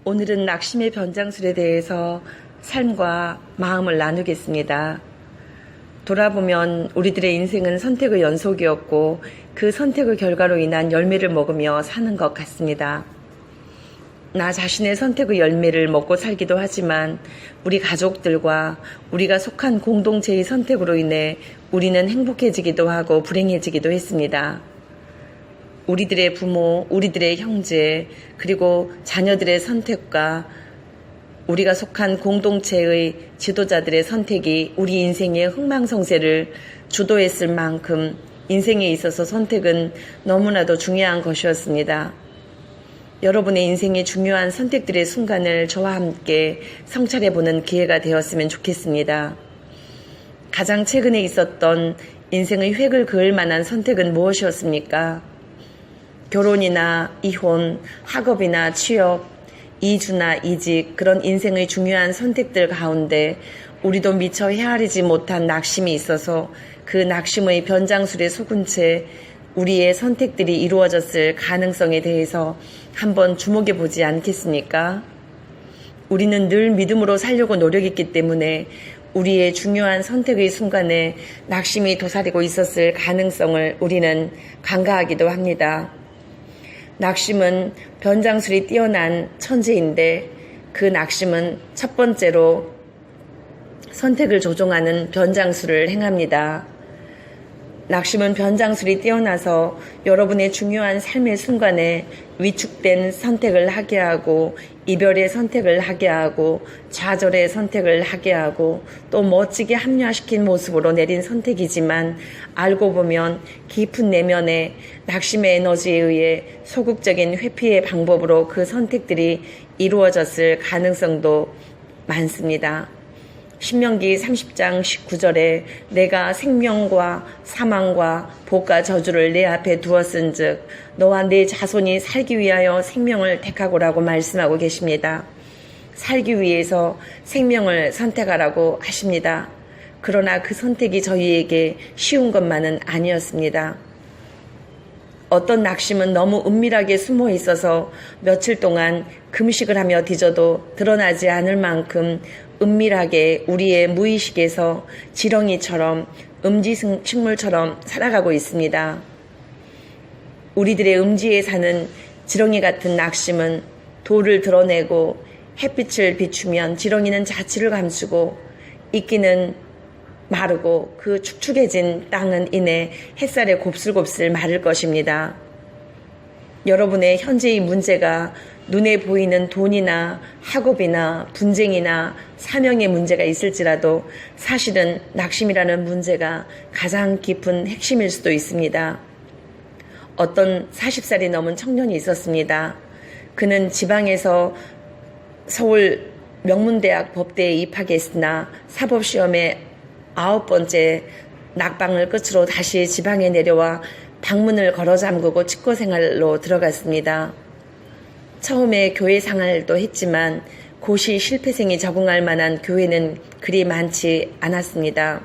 오늘은 낙심의 변장술에 대해서 삶과 마음을 나누겠습니다. 돌아보면 우리들의 인생은 선택의 연속이었고 그 선택의 결과로 인한 열매를 먹으며 사는 것 같습니다. 나 자신의 선택의 열매를 먹고 살기도 하지만 우리 가족들과 우리가 속한 공동체의 선택으로 인해 우리는 행복해지기도 하고 불행해지기도 했습니다. 우리들의 부모, 우리들의 형제, 그리고 자녀들의 선택과 우리가 속한 공동체의 지도자들의 선택이 우리 인생의 흥망성쇠를 주도했을 만큼 인생에 있어서 선택은 너무나도 중요한 것이었습니다. 여러분의 인생의 중요한 선택들의 순간을 저와 함께 성찰해보는 기회가 되었으면 좋겠습니다. 가장 최근에 있었던 인생의 획을 그을 만한 선택은 무엇이었습니까? 결혼이나 이혼, 학업이나 취업, 이주나 이직, 그런 인생의 중요한 선택들 가운데 우리도 미처 헤아리지 못한 낙심이 있어서 그 낙심의 변장술에 속은 채 우리의 선택들이 이루어졌을 가능성에 대해서 한번 주목해 보지 않겠습니까? 우리는 늘 믿음으로 살려고 노력했기 때문에 우리의 중요한 선택의 순간에 낙심이 도사리고 있었을 가능성을 우리는 간과하기도 합니다. 낙심은 변장술이 뛰어난 천재인데 그 낙심은 첫 번째로 선택을 조종하는 변장술을 행합니다. 낙심은 변장술이 뛰어나서 여러분의 중요한 삶의 순간에 위축된 선택을 하게 하고 이별의 선택을 하게 하고 좌절의 선택을 하게 하고 또 멋지게 합리화시킨 모습으로 내린 선택이지만 알고 보면 깊은 내면에 낙심의 에너지에 의해 소극적인 회피의 방법으로 그 선택들이 이루어졌을 가능성도 많습니다. 신명기 30장 19절에 내가 생명과 사망과 복과 저주를 내 앞에 두었은즉 너와 네 자손이 살기 위하여 생명을 택하고라고 말씀하고 계십니다. 살기 위해서 생명을 선택하라고 하십니다. 그러나 그 선택이 저희에게 쉬운 것만은 아니었습니다. 어떤 낙심은 너무 은밀하게 숨어 있어서 며칠 동안 금식을 하며 뒤져도 드러나지 않을 만큼 은밀하게 우리의 무의식에서 지렁이처럼 음지식물처럼 살아가고 있습니다. 우리들의 음지에 사는 지렁이 같은 낙심은 돌을 드러내고 햇빛을 비추면 지렁이는 자취를 감추고 이끼는 마르고 그 축축해진 땅은 이내 햇살에 곱슬곱슬 마를 것입니다. 여러분의 현재의 문제가 눈에 보이는 돈이나 학업이나 분쟁이나 사명의 문제가 있을지라도 사실은 낙심이라는 문제가 가장 깊은 핵심일 수도 있습니다. 어떤 40살이 넘은 청년이 있었습니다. 그는 지방에서 서울 명문대학 법대에 입학했으나 사법시험에 9번째 낙방을 끝으로 다시 지방에 내려와 방문을 걸어 잠그고 직거생활로 들어갔습니다. 처음에 교회 생활도 했지만 고시 실패생이 적응할 만한 교회는 그리 많지 않았습니다.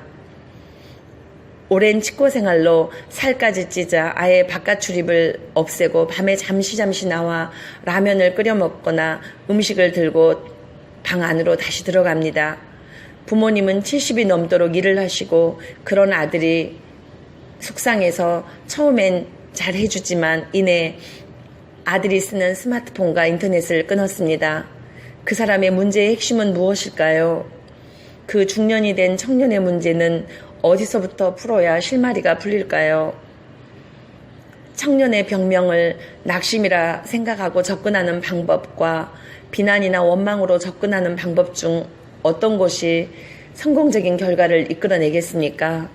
오랜 직거생활로 살까지 찌자 아예 바깥 출입을 없애고 밤에 잠시 나와 라면을 끓여 먹거나 음식을 들고 방 안으로 다시 들어갑니다. 부모님은 70이 넘도록 일을 하시고 그런 아들이 속상해서 처음엔 잘 해주지만 이내 아들이 쓰는 스마트폰과 인터넷을 끊었습니다. 그 사람의 문제의 핵심은 무엇일까요? 그 중년이 된 청년의 문제는 어디서부터 풀어야 실마리가 풀릴까요? 청년의 병명을 낙심이라 생각하고 접근하는 방법과 비난이나 원망으로 접근하는 방법 중 어떤 것이 성공적인 결과를 이끌어내겠습니까?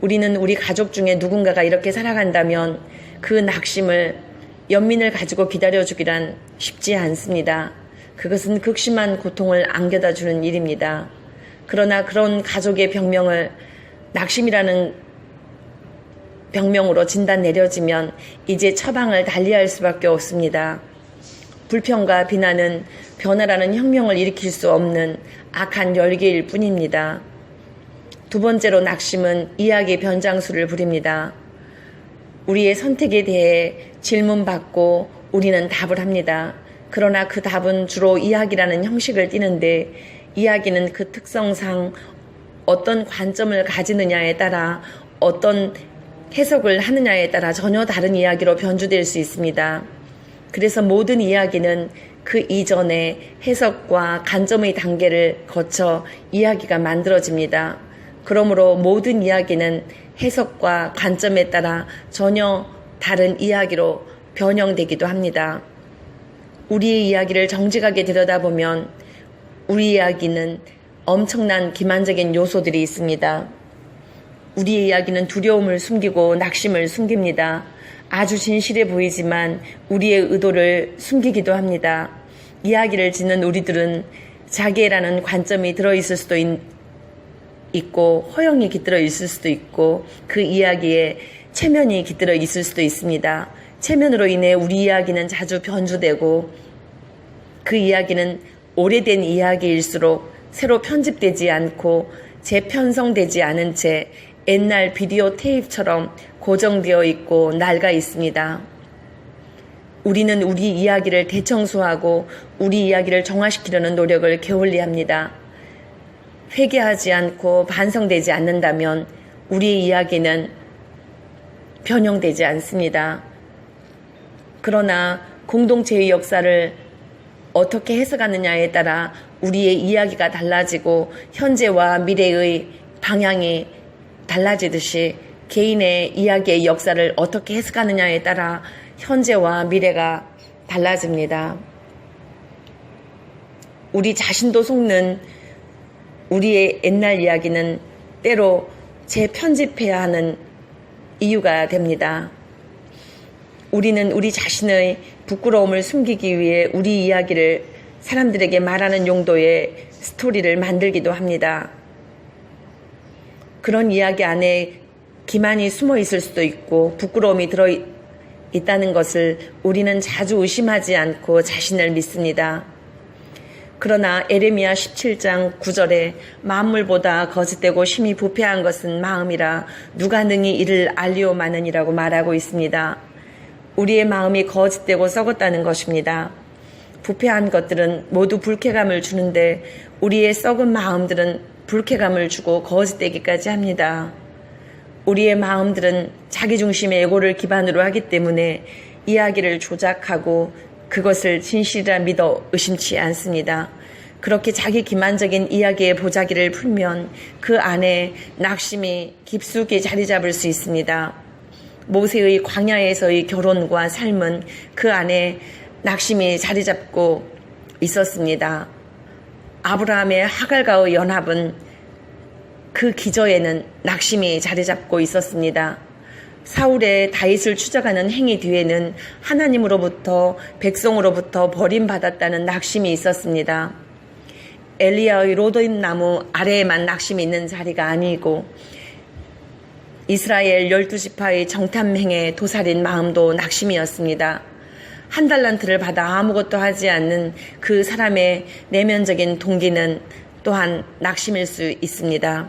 우리는 우리 가족 중에 누군가가 이렇게 살아간다면 그 낙심을 연민을 가지고 기다려주기란 쉽지 않습니다. 그것은 극심한 고통을 안겨다 주는 일입니다. 그러나 그런 가족의 병명을 낙심이라는 병명으로 진단 내려지면 이제 처방을 달리할 수밖에 없습니다. 불평과 비난은 변화라는 혁명을 일으킬 수 없는 악한 열기일 뿐입니다. 두 번째로 낙심은 이야기의 변장술을 부립니다. 우리의 선택에 대해 질문받고 우리는 답을 합니다. 그러나 그 답은 주로 이야기라는 형식을 띠는데 이야기는 그 특성상 어떤 관점을 가지느냐에 따라 어떤 해석을 하느냐에 따라 전혀 다른 이야기로 변주될 수 있습니다. 그래서 모든 이야기는 그 이전에 해석과 관점의 단계를 거쳐 이야기가 만들어집니다. 그러므로 모든 이야기는 해석과 관점에 따라 전혀 다른 이야기로 변형되기도 합니다. 우리의 이야기를 정직하게 들여다보면 우리 이야기는 엄청난 기만적인 요소들이 있습니다. 우리의 이야기는 두려움을 숨기고 낙심을 숨깁니다. 아주 진실해 보이지만 우리의 의도를 숨기기도 합니다. 이야기를 짓는 우리들은 자기애라는 관점이 들어있을 수도 있고 허영이 깃들어 있을 수도 있고 그 이야기에 체면이 깃들어 있을 수도 있습니다. 체면으로 인해 우리 이야기는 자주 변주되고 그 이야기는 오래된 이야기일수록 새로 편집되지 않고 재편성되지 않은 채 옛날 비디오 테이프처럼 고정되어 있고 낡아 있습니다. 우리는 우리 이야기를 대청소하고 우리 이야기를 정화시키려는 노력을 게을리합니다. 회개하지 않고 반성되지 않는다면 우리의 이야기는 변형되지 않습니다. 그러나 공동체의 역사를 어떻게 해석하느냐에 따라 우리의 이야기가 달라지고 현재와 미래의 방향이 달라지듯이 개인의 이야기의 역사를 어떻게 해석하느냐에 따라 현재와 미래가 달라집니다. 우리 자신도 속는 우리의 옛날 이야기는 때로 재편집해야 하는 이유가 됩니다. 우리는 우리 자신의 부끄러움을 숨기기 위해 우리 이야기를 사람들에게 말하는 용도의 스토리를 만들기도 합니다. 그런 이야기 안에 기만이 숨어 있을 수도 있고 부끄러움이 들어있다는 것을 우리는 자주 의심하지 않고 자신을 믿습니다. 그러나 에레미야 17장 9절에 만물보다 거짓되고 심히 부패한 것은 마음이라 누가 능히 이를 알리오마느니라고 말하고 있습니다. 우리의 마음이 거짓되고 썩었다는 것입니다. 부패한 것들은 모두 불쾌감을 주는데 우리의 썩은 마음들은 불쾌감을 주고 거짓되기까지 합니다. 우리의 마음들은 자기중심의 에고를 기반으로 하기 때문에 이야기를 조작하고 그것을 진실이라 믿어 의심치 않습니다. 그렇게 자기 기만적인 이야기의 보자기를 풀면 그 안에 낙심이 깊숙이 자리 잡을 수 있습니다. 모세의 광야에서의 결혼과 삶은 그 안에 낙심이 자리 잡고 있었습니다. 아브라함의 하갈과의 연합은 그 기저에는 낙심이 자리 잡고 있었습니다. 사울의 다윗을 추적하는 행위 뒤에는 하나님으로부터 백성으로부터 버림받았다는 낙심이 있었습니다. 엘리야의 로더임 나무 아래에만 낙심이 있는 자리가 아니고 이스라엘 12지파의 정탐행에 도살인 마음도 낙심이었습니다. 한 달란트를 받아 아무것도 하지 않는 그 사람의 내면적인 동기는 또한 낙심일 수 있습니다.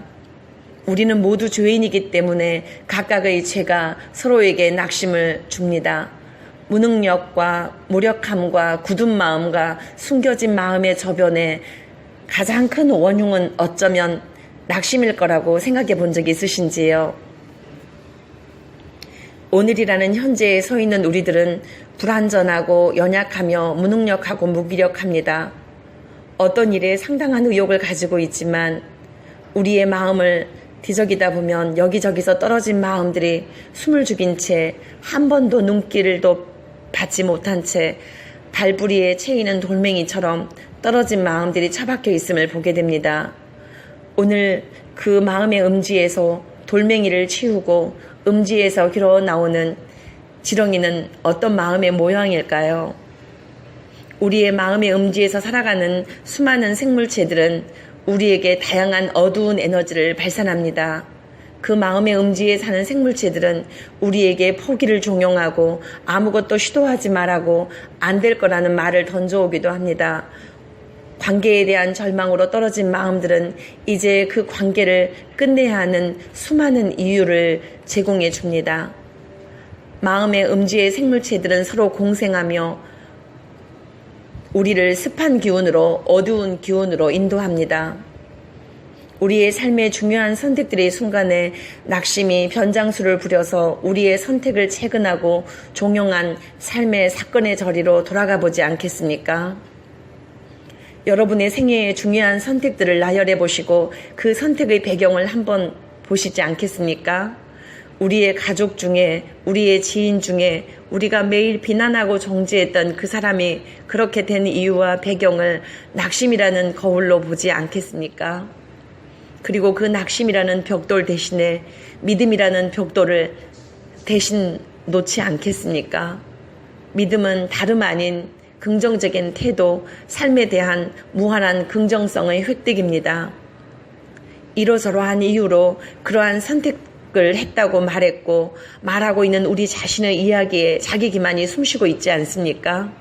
우리는 모두 죄인이기 때문에 각각의 죄가 서로에게 낙심을 줍니다. 무능력과 무력함과 굳은 마음과 숨겨진 마음의 저변에 가장 큰 원흉은 어쩌면 낙심일 거라고 생각해 본 적이 있으신지요? 오늘이라는 현재에 서 있는 우리들은 불완전하고 연약하며 무능력하고 무기력합니다. 어떤 일에 상당한 의욕을 가지고 있지만 우리의 마음을 뒤적이다 보면 여기저기서 떨어진 마음들이 숨을 죽인 채 한 번도 눈길도 받지 못한 채 발뿌리에 채이는 돌멩이처럼 떨어진 마음들이 처박혀 있음을 보게 됩니다. 오늘 그 마음의 음지에서 돌멩이를 치우고 음지에서 길어나오는 지렁이는 어떤 마음의 모양일까요? 우리의 마음의 음지에서 살아가는 수많은 생물체들은 우리에게 다양한 어두운 에너지를 발산합니다. 그 마음의 음지에 사는 생물체들은 우리에게 포기를 종용하고 아무것도 시도하지 말라고 안 될 거라는 말을 던져오기도 합니다. 관계에 대한 절망으로 떨어진 마음들은 이제 그 관계를 끝내야 하는 수많은 이유를 제공해 줍니다. 마음의 음지의 생물체들은 서로 공생하며 우리를 습한 기운으로 어두운 기운으로 인도합니다. 우리의 삶의 중요한 선택들의 순간에 낙심이 변장수를 부려서 우리의 선택을 체근하고 종용한 삶의 사건의 저리로 돌아가 보지 않겠습니까? 여러분의 생애의 중요한 선택들을 나열해 보시고 그 선택의 배경을 한번 보시지 않겠습니까? 우리의 가족 중에, 우리의 지인 중에 우리가 매일 비난하고 정죄했던 그 사람이 그렇게 된 이유와 배경을 낙심이라는 거울로 보지 않겠습니까? 그리고 그 낙심이라는 벽돌 대신에 믿음이라는 벽돌을 대신 놓지 않겠습니까? 믿음은 다름 아닌 긍정적인 태도, 삶에 대한 무한한 긍정성의 획득입니다. 이러저러한 이유로 그러한 선택을 했다고 말했고 말하고 있는 우리 자신의 이야기에 자기 기만이 숨쉬고 있지 않습니까?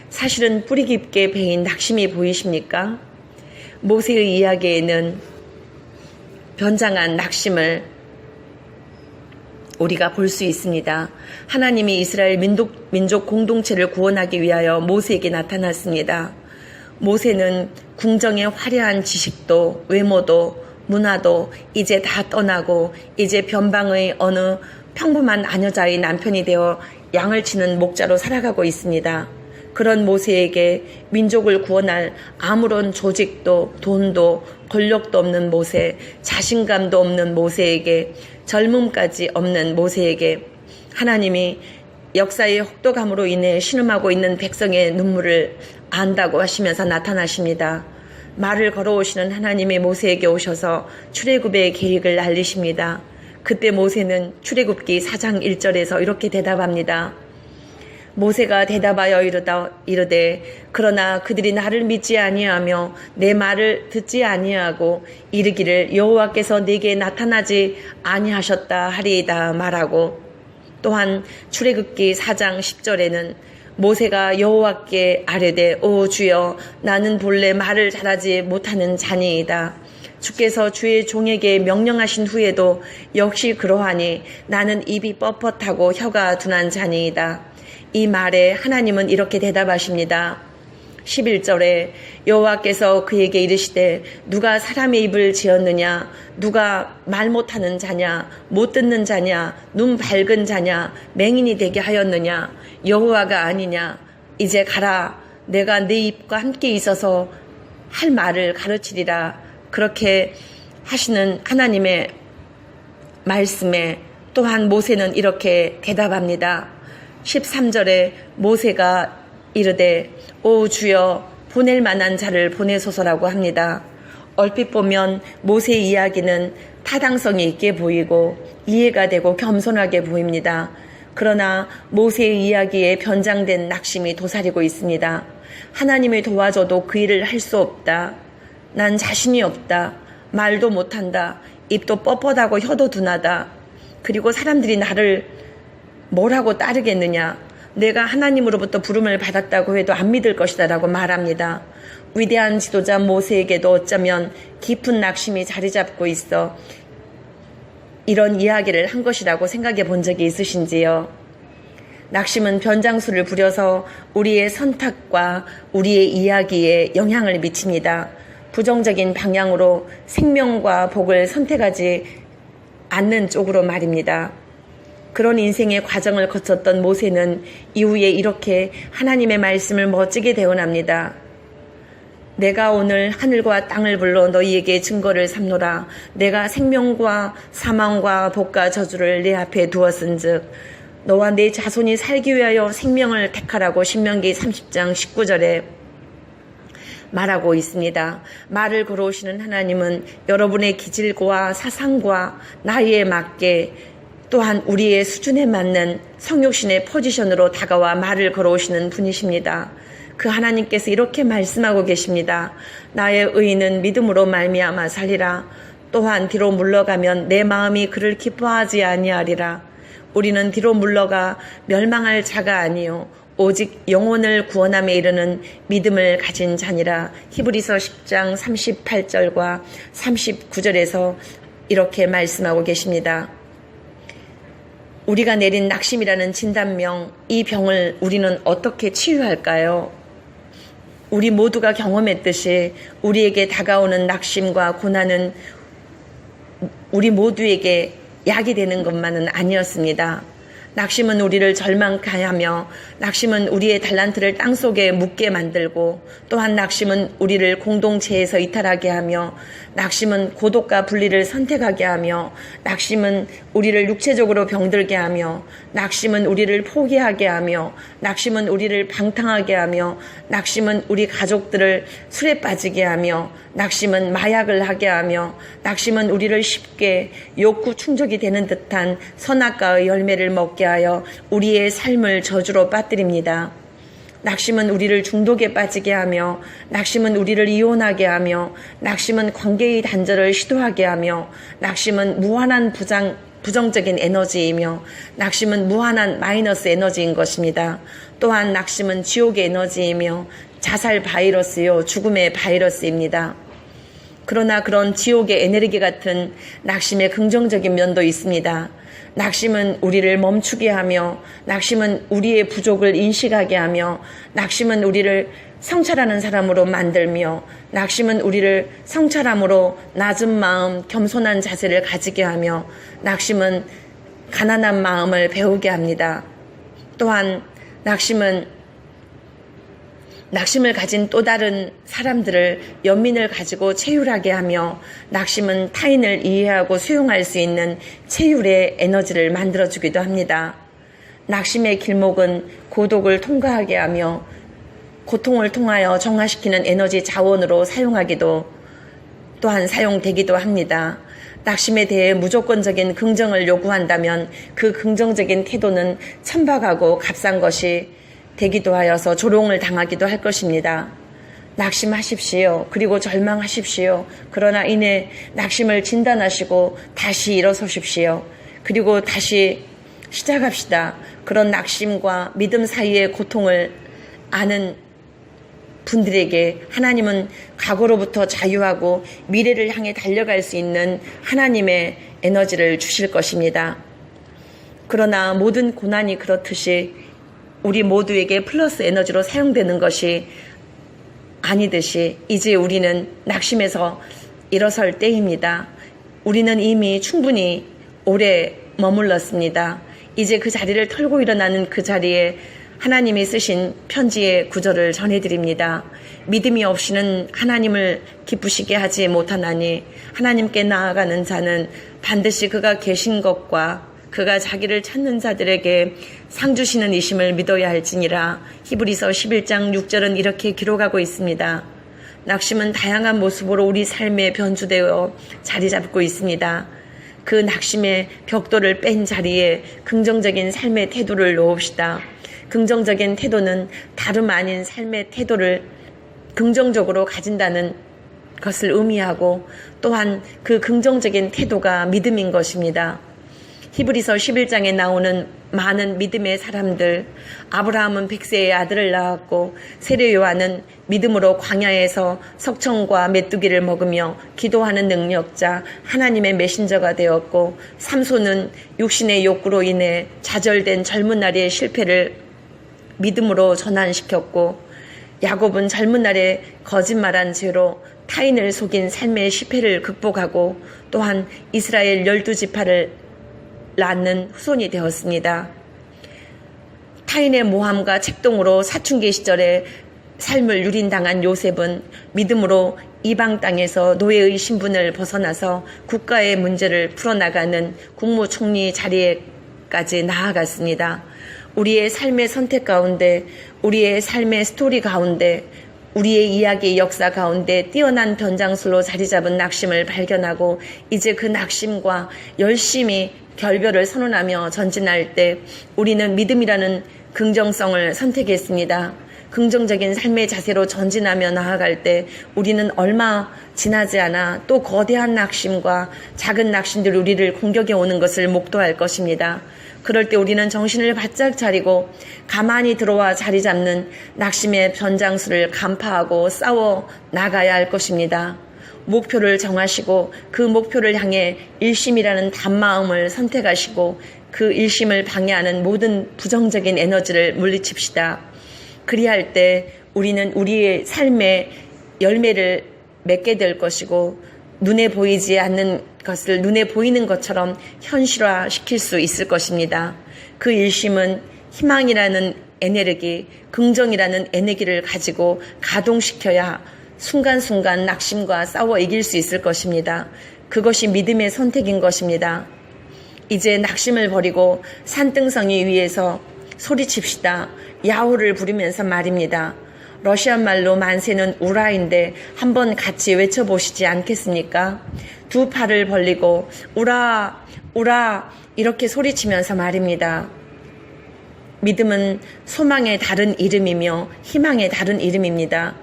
사실은 뿌리 깊게 베인 낙심이 보이십니까? 모세의 이야기에는 변장한 낙심을 우리가 볼 수 있습니다. 하나님이 이스라엘 민족 공동체를 구원하기 위하여 모세에게 나타났습니다. 모세는 궁정의 화려한 지식도 외모도 문화도 이제 다 떠나고 이제 변방의 어느 평범한 아녀자의 남편이 되어 양을 치는 목자로 살아가고 있습니다. 그런 모세에게 민족을 구원할 아무런 조직도 돈도 권력도 없는 모세, 자신감도 없는 모세에게 젊음까지 없는 모세에게 하나님이 역사의 혹독함으로 인해 신음하고 있는 백성의 눈물을 안다고 하시면서 나타나십니다. 말을 걸어오시는 하나님이 모세에게 오셔서 출애굽의 계획을 알리십니다. 그때 모세는 출애굽기 4장 1절에서 이렇게 대답합니다. 모세가 대답하여 이르되 그러나 그들이 나를 믿지 아니하며 내 말을 듣지 아니하고 이르기를 여호와께서 내게 나타나지 아니하셨다 하리이다 말하고 또한 출애굽기 4장 10절에는 모세가 여호와께 아뢰되 오 주여 나는 본래 말을 잘하지 못하는 자니이다. 주께서 주의 종에게 명령하신 후에도 역시 그러하니 나는 입이 뻣뻣하고 혀가 둔한 자니이다. 이 말에 하나님은 이렇게 대답하십니다. 11절에 여호와께서 그에게 이르시되 누가 사람의 입을 지었느냐 누가 말 못하는 자냐 못 듣는 자냐 눈 밝은 자냐 맹인이 되게 하였느냐 여호와가 아니냐 이제 가라 내가 네 입과 함께 있어서 할 말을 가르치리라. 그렇게 하시는 하나님의 말씀에 또한 모세는 이렇게 대답합니다. 13절에 모세가 이르되 오 주여 보낼 만한 자를 보내소서라고 합니다. 얼핏 보면 모세의 이야기는 타당성이 있게 보이고 이해가 되고 겸손하게 보입니다. 그러나 모세의 이야기에 변장된 낙심이 도사리고 있습니다. 하나님이 도와줘도 그 일을 할 수 없다. 난 자신이 없다. 말도 못한다. 입도 뻣뻣하고 혀도 둔하다. 그리고 사람들이 나를 뭐라고 따르겠느냐. 내가 하나님으로부터 부름을 받았다고 해도 안 믿을 것이다 라고 말합니다. 위대한 지도자 모세에게도 어쩌면 깊은 낙심이 자리 잡고 있어 이런 이야기를 한 것이라고 생각해 본 적이 있으신지요? 낙심은 변장수를 부려서 우리의 선택과 우리의 이야기에 영향을 미칩니다. 부정적인 방향으로 생명과 복을 선택하지 않는 쪽으로 말입니다. 그런 인생의 과정을 거쳤던 모세는 이후에 이렇게 하나님의 말씀을 멋지게 대언합니다. 내가 오늘 하늘과 땅을 불러 너희에게 증거를 삼노라. 내가 생명과 사망과 복과 저주를 내 앞에 두었은즉 너와 내 자손이 살기 위하여 생명을 택하라고 신명기 30장 19절에 말하고 있습니다. 말을 걸어오시는 하나님은 여러분의 기질과 사상과 나이에 맞게 또한 우리의 수준에 맞는 성육신의 포지션으로 다가와 말을 걸어오시는 분이십니다. 그 하나님께서 이렇게 말씀하고 계십니다. 나의 의인은 믿음으로 말미암아 살리라. 또한 뒤로 물러가면 내 마음이 그를 기뻐하지 아니하리라. 우리는 뒤로 물러가 멸망할 자가 아니요 오직 영혼을 구원함에 이르는 믿음을 가진 자니라. 히브리서 10장 38절과 39절에서 이렇게 말씀하고 계십니다. 우리가 내린 낙심이라는 진단명, 이 병을 우리는 어떻게 치유할까요? 우리 모두가 경험했듯이 우리에게 다가오는 낙심과 고난은 우리 모두에게 약이 되는 것만은 아니었습니다. 낙심은 우리를 절망케 하며, 낙심은 우리의 달란트를 땅속에 묻게 만들고, 또한 낙심은 우리를 공동체에서 이탈하게 하며, 낙심은 고독과 분리를 선택하게 하며, 낙심은 우리를 육체적으로 병들게 하며, 낙심은 우리를 포기하게 하며, 낙심은 우리를 방탕하게 하며, 낙심은 우리 가족들을 술에 빠지게 하며, 낙심은 마약을 하게 하며, 낙심은 우리를 쉽게 욕구 충족이 되는 듯한 선악과의 열매를 먹게 하여 우리의 삶을 저주로 빠뜨립니다. 낙심은 우리를 중독에 빠지게 하며, 낙심은 우리를 이혼하게 하며, 낙심은 관계의 단절을 시도하게 하며, 낙심은 무한한 부정적인 에너지이며, 낙심은 무한한 마이너스 에너지인 것입니다. 또한 낙심은 지옥의 에너지이며 자살 바이러스요, 죽음의 바이러스입니다. 그러나 그런 지옥의 에너지 같은 낙심의 긍정적인 면도 있습니다. 낙심은 우리를 멈추게 하며, 낙심은 우리의 부족을 인식하게 하며, 낙심은 우리를 성찰하는 사람으로 만들며, 낙심은 우리를 성찰함으로 낮은 마음, 겸손한 자세를 가지게 하며, 낙심은 가난한 마음을 배우게 합니다. 또한 낙심을 가진 또 다른 사람들을, 연민을 가지고 체휼하게 하며, 낙심은 타인을 이해하고 수용할 수 있는 체휼의 에너지를 만들어주기도 합니다. 낙심의 길목은 고독을 통과하게 하며, 고통을 통하여 정화시키는 에너지 자원으로 또한 사용되기도 합니다. 낙심에 대해 무조건적인 긍정을 요구한다면 그 긍정적인 태도는 천박하고 값싼 것이 되기도 하여서 조롱을 당하기도 할 것입니다. 낙심하십시오. 그리고 절망하십시오. 그러나 이내 낙심을 진단하시고 다시 일어서십시오. 그리고 다시 시작합시다. 그런 낙심과 믿음 사이의 고통을 아는 분들에게 하나님은 과거로부터 자유하고 미래를 향해 달려갈 수 있는 하나님의 에너지를 주실 것입니다. 그러나 모든 고난이 그렇듯이 우리 모두에게 플러스 에너지로 사용되는 것이 아니듯이 이제 우리는 낙심에서 일어설 때입니다. 우리는 이미 충분히 오래 머물렀습니다. 이제 그 자리를 털고 일어나는 그 자리에 하나님이 쓰신 편지의 구절을 전해드립니다. 믿음이 없이는 하나님을 기쁘시게 하지 못하나니 하나님께 나아가는 자는 반드시 그가 계신 것과 그가 자기를 찾는 자들에게 상 주시는 이심을 믿어야 할지니라. 히브리서 11장 6절은 이렇게 기록하고 있습니다. 낙심은 다양한 모습으로 우리 삶에 변주되어 자리 잡고 있습니다. 그 낙심의 벽돌을 뺀 자리에 긍정적인 삶의 태도를 놓읍시다. 긍정적인 태도는 다름 아닌 삶의 태도를 긍정적으로 가진다는 것을 의미하고, 또한 그 긍정적인 태도가 믿음인 것입니다. 히브리서 11장에 나오는 많은 믿음의 사람들, 아브라함은 100세의 아들을 낳았고, 세례 요한은 믿음으로 광야에서 석청과 메뚜기를 먹으며 기도하는 능력자, 하나님의 메신저가 되었고, 삼손은 육신의 욕구로 인해 좌절된 젊은 날의 실패를 믿음으로 전환시켰고, 야곱은 젊은 날에 거짓말한 죄로 타인을 속인 삶의 실패를 극복하고, 또한 이스라엘 12지파를 낳는 후손이 되었습니다. 타인의 모함과 책동으로 사춘기 시절에 삶을 유린당한 요셉은 믿음으로 이방 땅에서 노예의 신분을 벗어나서 국가의 문제를 풀어나가는 국무총리 자리에까지 나아갔습니다. 우리의 삶의 선택 가운데, 우리의 삶의 스토리 가운데, 우리의 이야기의 역사 가운데 뛰어난 변장술로 자리 잡은 낙심을 발견하고, 이제 그 낙심과 열심히 결별을 선언하며 전진할 때 우리는 믿음이라는 긍정성을 선택했습니다. 긍정적인 삶의 자세로 전진하며 나아갈 때 우리는 얼마 지나지 않아 또 거대한 낙심과 작은 낙심들이 우리를 공격해 오는 것을 목도할 것입니다. 그럴 때 우리는 정신을 바짝 차리고 가만히 들어와 자리 잡는 낙심의 변장수를 간파하고 싸워 나가야 할 것입니다. 목표를 정하시고 그 목표를 향해 일심이라는 단마음을 선택하시고 그 일심을 방해하는 모든 부정적인 에너지를 물리칩시다. 그리할 때 우리는 우리의 삶의 열매를 맺게 될 것이고 눈에 보이지 않는 것을 눈에 보이는 것처럼 현실화시킬 수 있을 것입니다. 그 일심은 희망이라는 에너지, 긍정이라는 에너지를 가지고 가동시켜야 순간순간 낙심과 싸워 이길 수 있을 것입니다. 그것이 믿음의 선택인 것입니다. 이제 낙심을 버리고 산등성이 위에서 소리칩시다. 야호를 부르면서 말입니다. 러시아 말로 만세는 우라인데 한번 같이 외쳐보시지 않겠습니까? 두 팔을 벌리고 우라 우라 이렇게 소리치면서 말입니다. 믿음은 소망의 다른 이름이며 희망의 다른 이름입니다.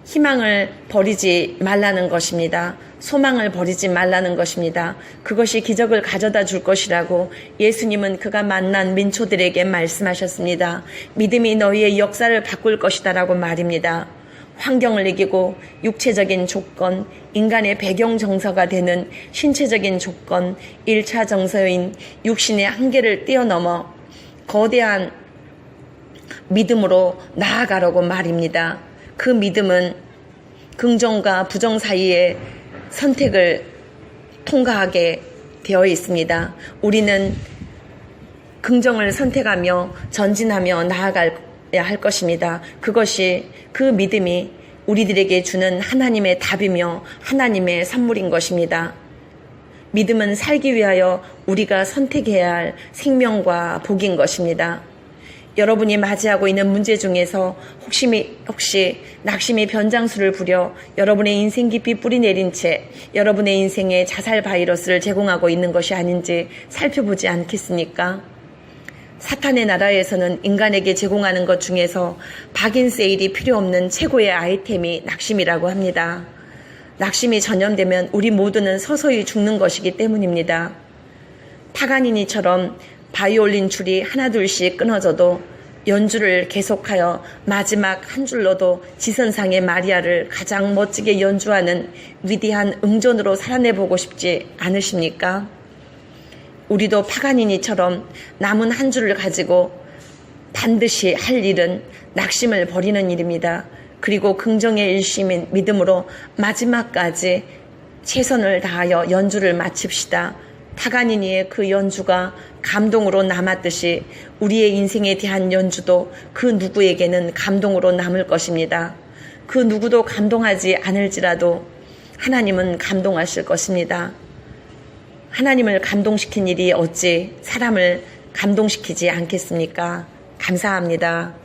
희망을 버리지 말라는 것입니다. 소망을 버리지 말라는 것입니다. 그것이 기적을 가져다 줄 것이라고 예수님은 그가 만난 민초들에게 말씀하셨습니다. 믿음이 너희의 역사를 바꿀 것이다라고 말입니다. 환경을 이기고 육체적인 조건, 인간의 배경 정서가 되는 신체적인 조건, 1차 정서인 육신의 한계를 뛰어넘어 거대한 믿음으로 나아가라고 말입니다. 그 믿음은 긍정과 부정 사이의 선택을 통과하게 되어 있습니다. 우리는 긍정을 선택하며 전진하며 나아가야 할 것입니다. 그것이 그 믿음이 우리들에게 주는 하나님의 답이며 하나님의 선물인 것입니다. 믿음은 살기 위하여 우리가 선택해야 할 생명과 복인 것입니다. 여러분이 맞이하고 있는 문제 중에서 혹시 낙심이 변장수를 부려 여러분의 인생 깊이 뿌리내린 채 여러분의 인생에 자살 바이러스를 제공하고 있는 것이 아닌지 살펴보지 않겠습니까? 사탄의 나라에서는 인간에게 제공하는 것 중에서 박인세일이 필요 없는 최고의 아이템이 낙심이라고 합니다. 낙심이 전염되면 우리 모두는 서서히 죽는 것이기 때문입니다. 파가니니처럼 바이올린 줄이 하나둘씩 끊어져도 연주를 계속하여 마지막 한 줄로도 지선상의 마리아를 가장 멋지게 연주하는 위대한 응전으로 살아내보고 싶지 않으십니까? 우리도 파가니니처럼 남은 한 줄을 가지고 반드시 할 일은 낙심을 버리는 일입니다. 그리고 긍정의 일심인 믿음으로 마지막까지 최선을 다하여 연주를 마칩시다. 파가니니의 그 연주가 감동으로 남았듯이 우리의 인생에 대한 연주도 그 누구에게는 감동으로 남을 것입니다. 그 누구도 감동하지 않을지라도 하나님은 감동하실 것입니다. 하나님을 감동시킨 일이 어찌 사람을 감동시키지 않겠습니까? 감사합니다.